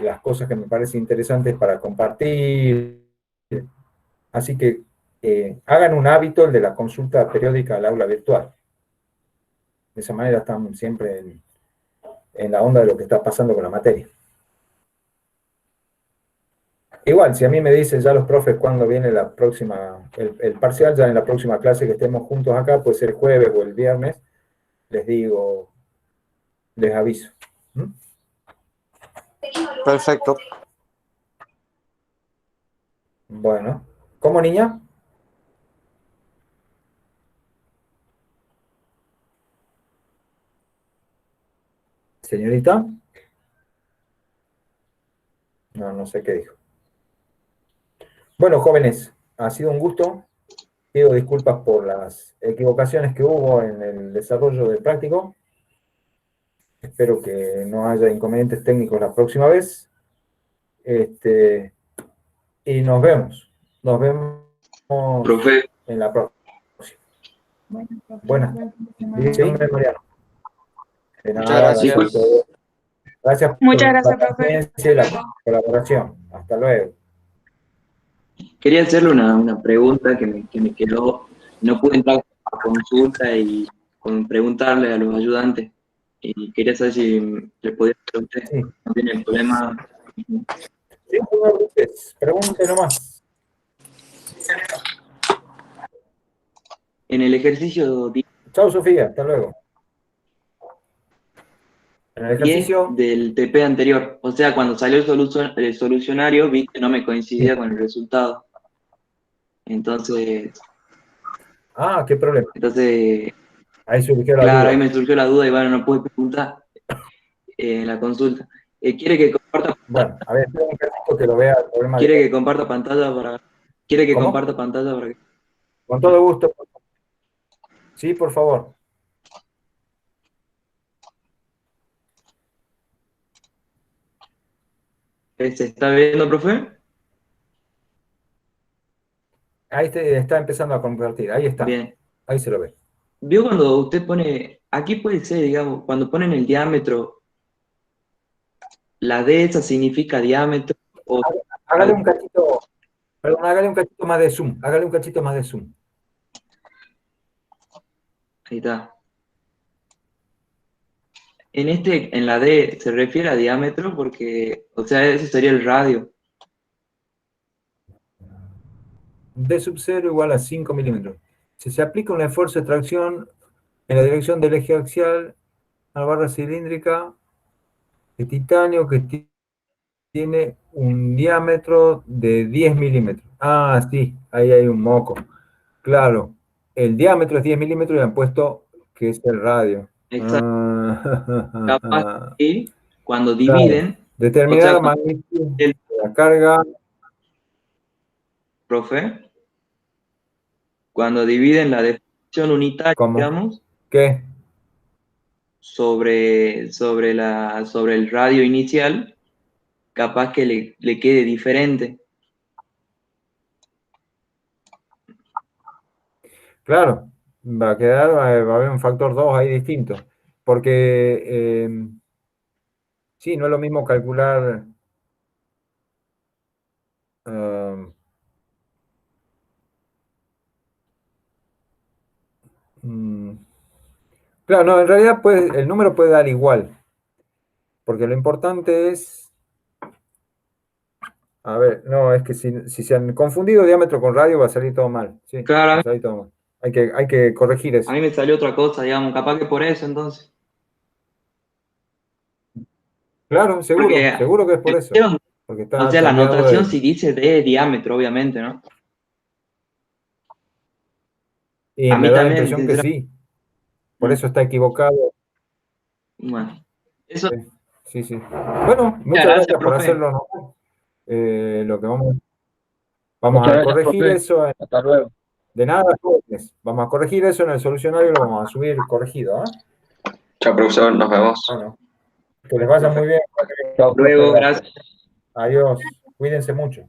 Speaker 1: las cosas que me parecen interesantes para compartir. Así que hagan un hábito el de la consulta periódica al aula virtual. De esa manera están siempre en la onda de lo que está pasando con la materia. Igual, si a mí me dicen ya los profes cuándo viene la próxima, el parcial, ya en la próxima clase que estemos juntos acá, puede ser el jueves o el viernes, les digo, les aviso. ¿Mm?
Speaker 7: Perfecto.
Speaker 1: Bueno, ¿cómo, niña? ¿Señorita? No, no sé qué dijo. Bueno, jóvenes, ha sido un gusto. Pido disculpas por las equivocaciones que hubo en el desarrollo del práctico. Espero que no haya inconvenientes técnicos la próxima vez. Y nos vemos. Nos vemos
Speaker 3: Profe,
Speaker 1: en la próxima.
Speaker 4: Bueno, profe,
Speaker 1: Buenas.
Speaker 4: buen fin de semana.
Speaker 1: Sí, Mariano. De
Speaker 7: Muchas
Speaker 1: nada,
Speaker 7: gracias.
Speaker 1: gracias por
Speaker 8: Muchas gracias,
Speaker 1: la
Speaker 8: profe.
Speaker 1: paciencia y la colaboración. Hasta luego.
Speaker 3: quería hacerle una pregunta que me quedó. No pude entrar a consulta y preguntarle a los ayudantes. Y quería saber si le podía hacer a usted.
Speaker 1: Sí,
Speaker 3: No tiene problema.
Speaker 1: sí, señor López, pregunte nomás.
Speaker 3: En el ejercicio
Speaker 1: Chao, Sofía. Hasta luego. En el
Speaker 3: 10
Speaker 1: ejercicio.
Speaker 3: del TP anterior, o sea, cuando salió el solucionario vi que no me coincidía con el resultado. Entonces,
Speaker 1: ¿Qué problema? Ahí surgió la
Speaker 3: claro,
Speaker 1: duda.
Speaker 3: ahí me surgió la duda y bueno, no pude preguntar en la consulta. ¿Quiere que comparta,
Speaker 1: Bueno, a ver, espera un ratito que lo vea el problema.
Speaker 3: quiere que comparta pantalla para, quiere que
Speaker 1: ¿Cómo?
Speaker 3: comparta pantalla para que...
Speaker 1: Con todo gusto. Sí, por favor.
Speaker 3: ¿Se está viendo, profe?
Speaker 1: Ahí está empezando a compartir. Ahí está.
Speaker 3: Bien.
Speaker 1: Ahí se lo ve.
Speaker 3: ¿Vio cuando usted pone, aquí puede ser, digamos, cuando ponen el diámetro, la D esa significa diámetro o...
Speaker 1: Hágale un cachito, perdón, hágale un cachito más de zoom. Hágale un cachito más de zoom.
Speaker 3: Ahí está. En la D se refiere a diámetro porque, o sea, ese sería el radio.
Speaker 1: D sub 0 igual a 5 milímetros. Si se aplica un esfuerzo de tracción en la dirección del eje axial a la barra cilíndrica de titanio que tiene un diámetro de 10 milímetros. Sí, ahí hay un moco. Claro, el diámetro es 10 milímetros y han puesto que es el radio.
Speaker 3: Exacto. Capaz que cuando
Speaker 1: Claro.
Speaker 3: dividen,
Speaker 1: Determinar
Speaker 3: o sea,
Speaker 1: la magnitud de la carga.
Speaker 3: Profe, cuando dividen la definición unitaria,
Speaker 1: ¿Cómo?
Speaker 3: digamos,
Speaker 1: ¿Qué?
Speaker 3: sobre el radio inicial, capaz que le quede diferente.
Speaker 1: Claro, va a haber un factor 2 ahí distinto. Porque, sí, no es lo mismo calcular. Claro, no, en realidad el número puede dar igual. Porque lo importante es. A ver, no, es que si se han confundido diámetro con radio va a salir todo mal. Sí,
Speaker 3: Claro,
Speaker 1: va a salir todo mal. Hay que corregir eso.
Speaker 3: a mí me salió otra cosa, digamos, capaz que por eso entonces.
Speaker 1: Claro, seguro,
Speaker 3: Porque,
Speaker 1: seguro que es por eso. Porque está
Speaker 3: o sea, la
Speaker 1: cambiado
Speaker 3: notación si dice de diámetro, obviamente, ¿no?
Speaker 1: Y
Speaker 3: A
Speaker 1: me
Speaker 3: mí
Speaker 1: da la
Speaker 3: también,
Speaker 1: impresión que sí. Por eso está equivocado.
Speaker 3: Bueno, eso.
Speaker 1: Sí, sí. Bueno, muchas gracias por
Speaker 3: profe.
Speaker 1: hacerlo, ¿no? Lo que vamos
Speaker 5: Muchas
Speaker 1: a
Speaker 5: gracias,
Speaker 1: corregir
Speaker 5: profe.
Speaker 1: eso.
Speaker 5: Hasta luego.
Speaker 1: De nada, jóvenes. Vamos a corregir eso en el solucionario y lo vamos a subir corregido.
Speaker 3: Chao, profesor, nos vemos.
Speaker 1: Bueno, que les vaya muy bien.
Speaker 5: Chao,
Speaker 3: Luego,
Speaker 5: profe,
Speaker 3: gracias.
Speaker 1: Adiós. Cuídense mucho.